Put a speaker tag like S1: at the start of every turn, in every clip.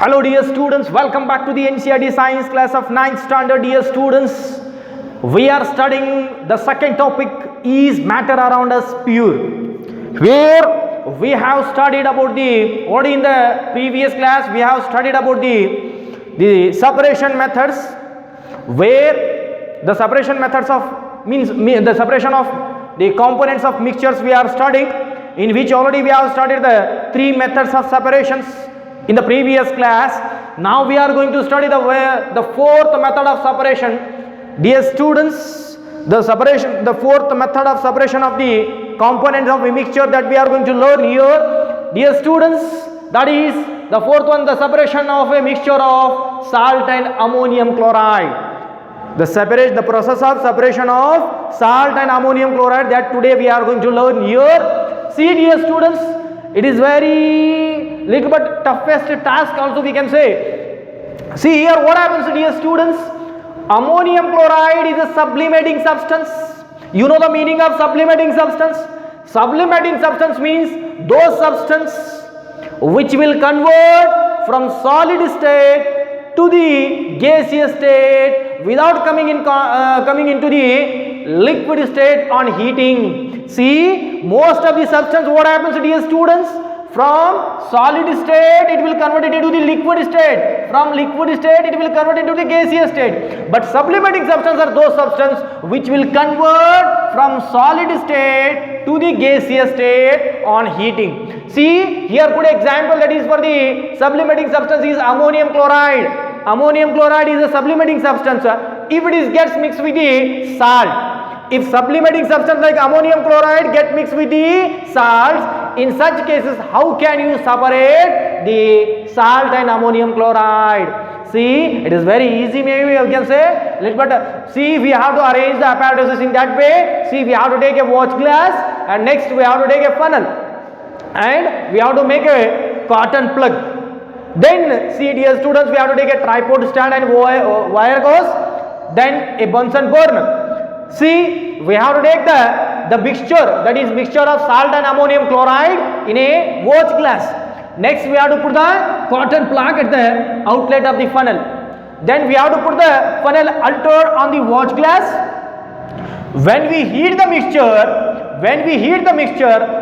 S1: Hello dear students, welcome back to the NCERT science class of 9th standard. Dear students, we are studying the second topic is matter around us pure, where we have studied about the, already in the previous class we have studied about the separation methods, where the separation methods of the separation of the components of mixtures we are studying, in which already we have studied the three methods of separations in the previous class. Now we are going to study the fourth method of separation. Dear students, the fourth method of separation of the components of a mixture that we are going to learn here. Dear students, that is the fourth one, the separation of a mixture of salt and ammonium chloride. The process of separation of salt and ammonium chloride that today we are going to learn here. See dear students, it is very little but toughest task also we can say. See here what happens dear students. Ammonium chloride is a sublimating substance. You know the meaning of sublimating substance? Sublimating substance means those substance which will convert from solid state to the gaseous state without coming into the liquid state on heating. See, most of the substance what happens dear students, from solid state it will convert it into the liquid state, from liquid state it will convert into the gaseous state, but sublimating substance are those substance which will convert from solid state to the gaseous state on heating. See here good example that is for the sublimating substance is ammonium chloride. Ammonium chloride is a sublimating substance if it gets mixed with the salt. If sublimating substance like ammonium chloride get mixed with the salts, in such cases how can you separate the salt and ammonium chloride? See, it is very easy, maybe you can say, but see, we have to arrange the apparatus in that way. See, we have to take a watch glass and next we have to take a funnel and we have to make a cotton plug. Then see dear students, we have to take a tripod stand and wire gauze, then a Bunsen burner. See, we have to take the mixture, that is mixture of salt and ammonium chloride in a watch glass. Next we have to put the cotton plug at the outlet of the funnel. Then we have to put the funnel altar on the watch glass. When we heat the mixture,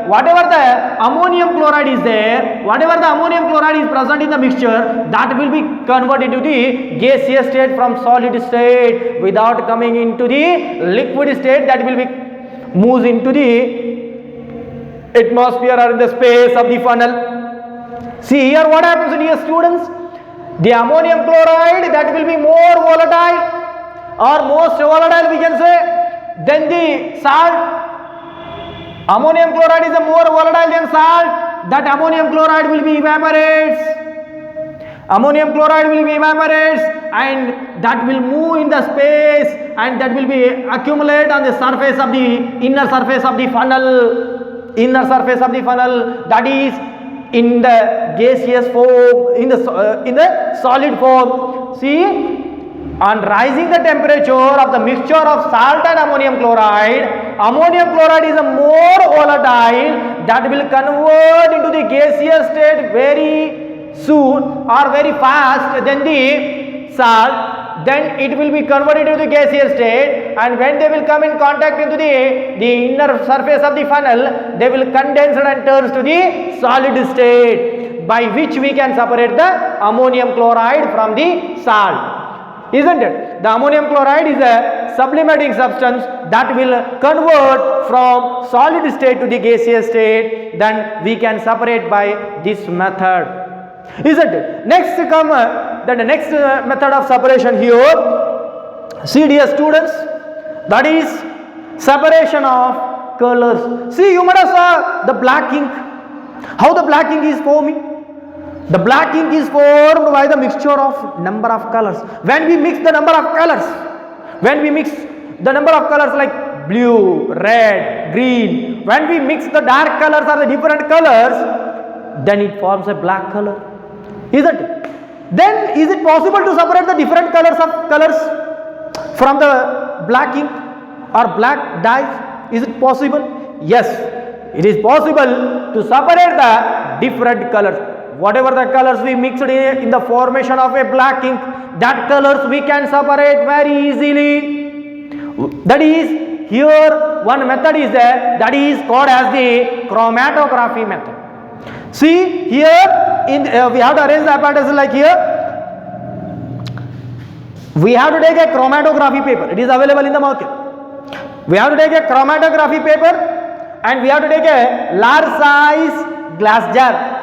S1: whatever the ammonium chloride is there, whatever the ammonium chloride is present in the mixture, that will be converted into the gaseous state from solid state without coming into the liquid state, that will be moves into the atmosphere or in the space of the funnel. See here what happens dear students. The ammonium chloride that will be more volatile or most volatile we can say than the salt. Ammonium chloride is a more volatile than salt. That ammonium chloride will be evaporates. Ammonium chloride will be evaporates and that will move in the space and that will be accumulate on the surface of the inner surface of the funnel. Inner surface of the funnel, that is in the gaseous form, in the solid form. See, on rising the temperature of the mixture of salt and ammonium chloride is a more volatile, that will convert into the gaseous state very soon or very fast than the salt. Then it will be converted into the gaseous state, and when they will come in contact into the inner surface of the funnel, they will condense and turns to the solid state, by which we can separate the ammonium chloride from the salt. Isn't it? The ammonium chloride is a sublimating substance that will convert from solid state to the gaseous state. Then we can separate by this method. Isn't it? Next come the next method of separation here. See dear students, that is separation of colors. See, you must have saw the black ink. How the black ink is forming? The black ink is formed by the mixture of number of colors. When we mix the number of colors, like blue, red, green, when we mix the dark colors or the different colors, then it forms a black color. Isn't it? Then is it possible to separate the different colors from the black ink or black dyes? Is it possible? Yes, it is possible to separate the different colors. whatever the colors we mixed in the formation of a black ink, that colors we can separate very easily. That is, here one method is there, that is called as the chromatography method. See here, we have to arrange the apparatus like here. We have to take a chromatography paper, it is available in the market. We have to take a chromatography paper and we have to take a large size glass jar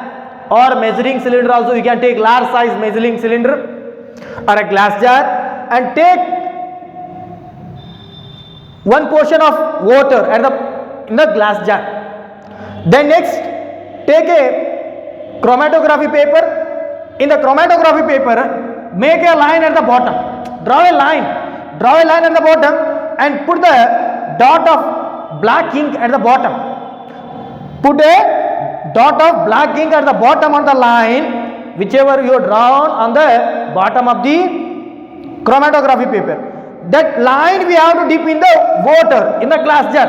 S1: or measuring cylinder also. You can take large size measuring cylinder or a glass jar and take one portion of water in the glass jar. Then next take a chromatography paper. In the chromatography paper, make a line at the bottom. Draw a line at the bottom and put the dot of black ink at the bottom. Put a dot of black ink at the bottom on the line, whichever you drawn on the bottom of the chromatography paper. That line we have to dip in the water in the glass jar.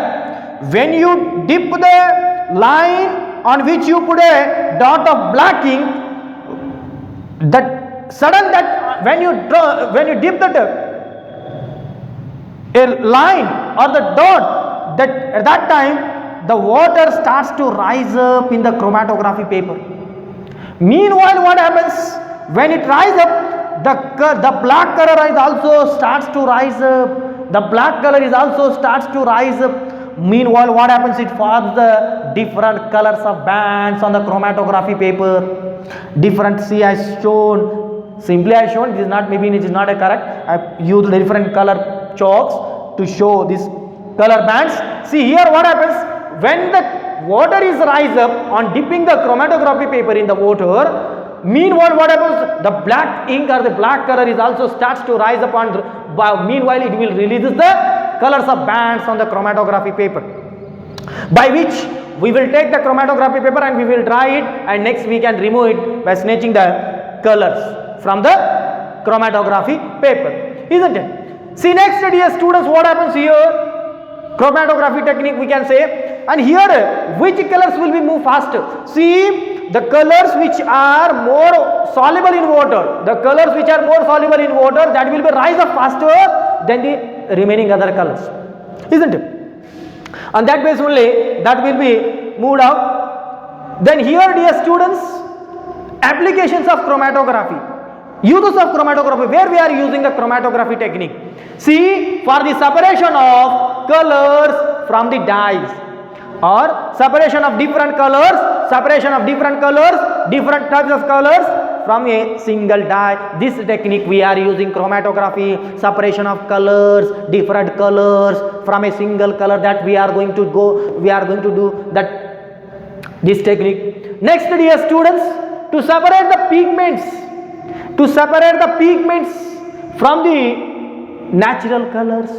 S1: When you dip the line on which you put a dot of black ink, when you dip that a line or the dot, that at that time the water starts to rise up in the chromatography paper. Meanwhile, what happens when it rises up? The black color is also starts to rise up. The black color is also starts to rise up. Meanwhile, what happens? It forms the different colors of bands on the chromatography paper. Different, see, I shown. Simply I shown, it is not, maybe it is not a correct. I used different color chalks to show these color bands. See here what happens when the water is rise up on dipping the chromatography paper in the water. Meanwhile, what happens? The black ink or the black color is also starts to rise up and meanwhile it will release the colors of bands on the chromatography paper, by which we will take the chromatography paper and we will dry it, and next we can remove it by snatching the colors from the chromatography paper, isn't it? See next, dear students, what happens here? Chromatography technique we can say, and here which colors will be move faster? See, the colors which are more soluble in water, that will be rise up faster than the remaining other colors, isn't it? On that basis only that will be moved out. Then here, dear students, applications of chromatography. Uses of chromatography, where we are using the chromatography technique. See, for the separation of colors from the dyes, or separation of different colors, different types of colors from a single dye. This technique we are using chromatography, separation of colors, different colors from a single color, that we are going to do that, this technique. Next, dear students, to separate the pigments from the natural colors.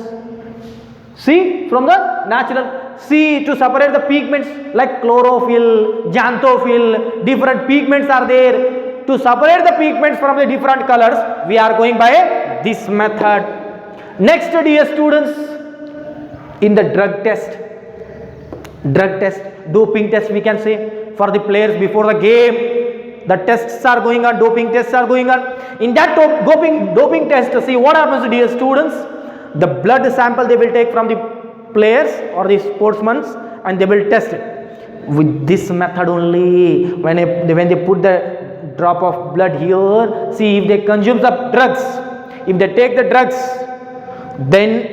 S1: See, from the natural, see, to separate the pigments like chlorophyll, xanthophyll, different pigments are there. To separate the pigments from the different colors, we are going by this method. Next, dear students, in the drug test, doping test we can say, for the players before the game. The tests are going on, doping tests are going on. In that doping test, see what happens, dear students. The blood sample they will take from the players or the sportsmen and they will test it. With this method only, when they put the drop of blood here, see if they consume the drugs, if they take the drugs, then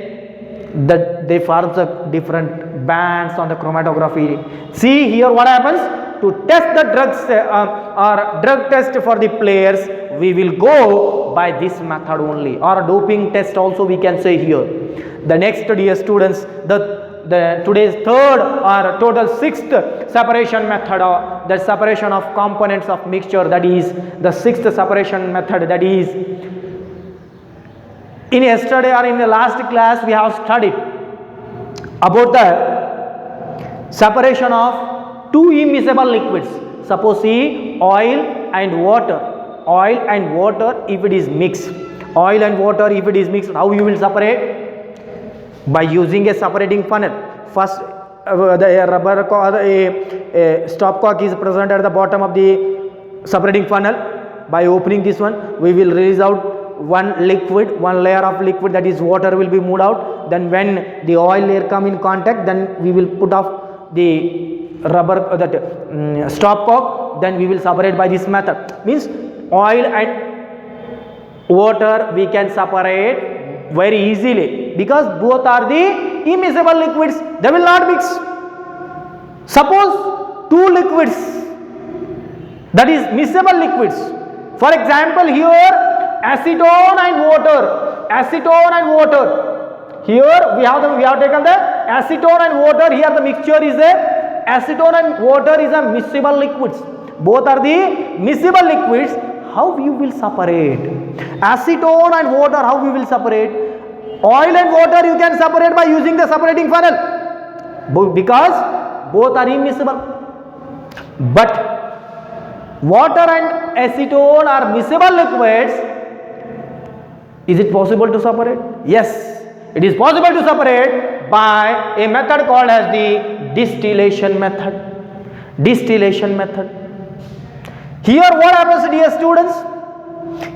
S1: they form the different bands on the chromatography. See here what happens. To test the drugs or drug test for the players, we will go by this method only, or doping test also we can say here. The next, dear students, the today's third or total sixth separation method, or the separation of components of mixture, that is the sixth separation method. That is, in yesterday or in the last class we have studied about the separation of two immiscible liquids. Suppose see, oil and water, if it is mixed, how you will separate? By using a separating funnel. First, the rubber a stopcock is present at the bottom of the separating funnel. By opening this one, we will release out one liquid, one layer of liquid, that is water, will be moved out. Then when the oil layer come in contact, then we will put off the rubber, that stopcock, then we will separate by this method. Means oil and water we can separate very easily, because both are the immiscible liquids, they will not mix. Suppose two liquids, that is miscible liquids, for example here acetone and water, acetone and water, here we have taken the acetone and water, here the mixture is there, acetone and water is a miscible liquids, both are the miscible liquids. How you will separate acetone and water? How we will separate? Oil and water you can separate by using the separating funnel, because both are immiscible. But water and acetone are miscible liquids. Is it possible to separate? Yes, it is possible to separate by a method called as the distillation method. Distillation method. Here what happens, dear students?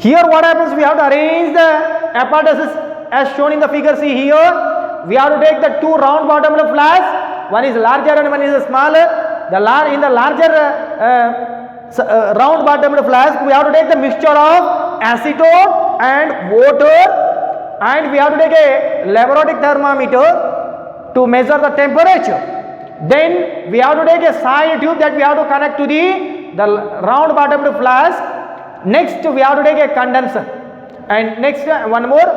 S1: Here what happens, we have to arrange the apparatuses as shown in the figure. See here, we have to take the two round bottomed flasks, one is larger and one is smaller. In the larger round bottomed flask, we have to take the mixture of acetone and water, and we have to take a laboratory thermometer to measure the temperature. Then we have to take a side tube that we have to connect to the round bottomed flask. Next we have to take a condenser, and next one more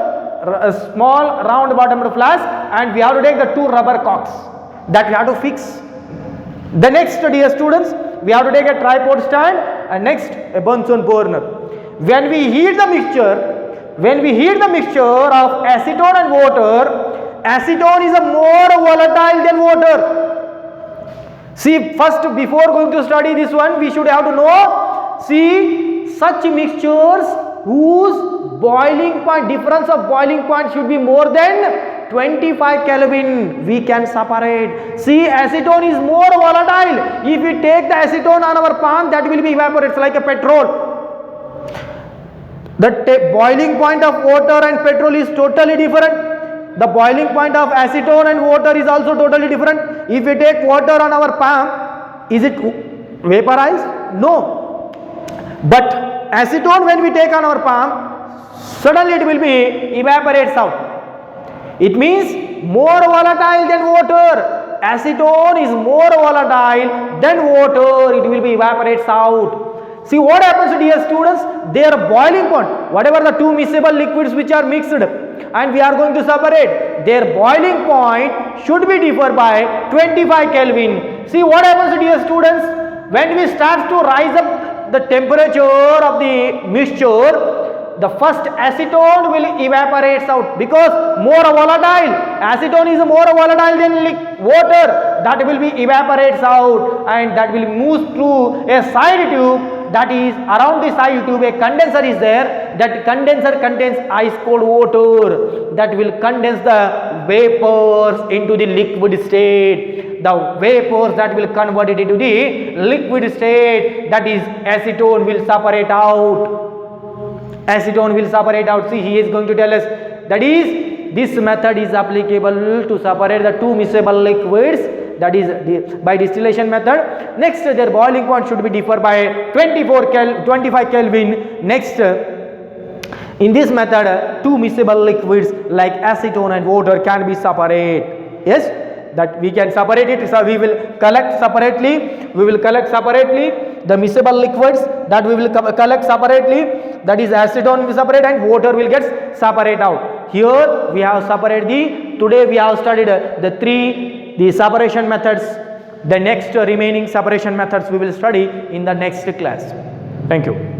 S1: small round bottomed flask, and we have to take the two rubber cocks that we have to fix. The next, dear students, we have to take a tripod stand, and next a Bunsen burner. When we heat the mixture of acetone and water, acetone is a more volatile than water. See, first before going to study this one, we should have to know, see, such mixtures whose boiling point, difference of boiling point should be more than 25 Kelvin, we can separate. See, acetone is more volatile. If we take the acetone on our palm, that will be evaporated like a petrol. The boiling point of water and petrol is totally different. The boiling point of acetone and water is also totally different. If we take water on our palm, is it vaporized? No. But acetone, when we take on our palm, suddenly it will be evaporates out. It means more volatile than water. Acetone is more volatile than water. It will be evaporates out. See what happens, dear students? Their boiling point, whatever the two miscible liquids which are mixed and we are going to separate, their boiling point should be differ by 25 Kelvin. See what happens, dear students? When we start to rise up the temperature of the mixture, the first acetone will evaporate out because more volatile. Acetone is more volatile than water. That will be evaporates out, and that will move through a side tube. That is, around the side tube a condenser is there. That condenser contains ice cold water that will condense the vapors into the liquid state. The vapors that will convert it into the liquid state, that is acetone, will separate out. Acetone will separate out. See, he is going to tell us, that is, this method is applicable to separate the two miscible liquids, that is by distillation method. Next, their boiling point should be differ by 25 Kelvin. Next, in this method, two miscible liquids like acetone and water can be separate. Yes, that we can separate it. So we will collect separately. The miscible liquids that we will collect separately, that is acetone will separate and water will get separate out. Here we have separated today we have studied the separation methods. The next remaining separation methods we will study in the next class. Thank you.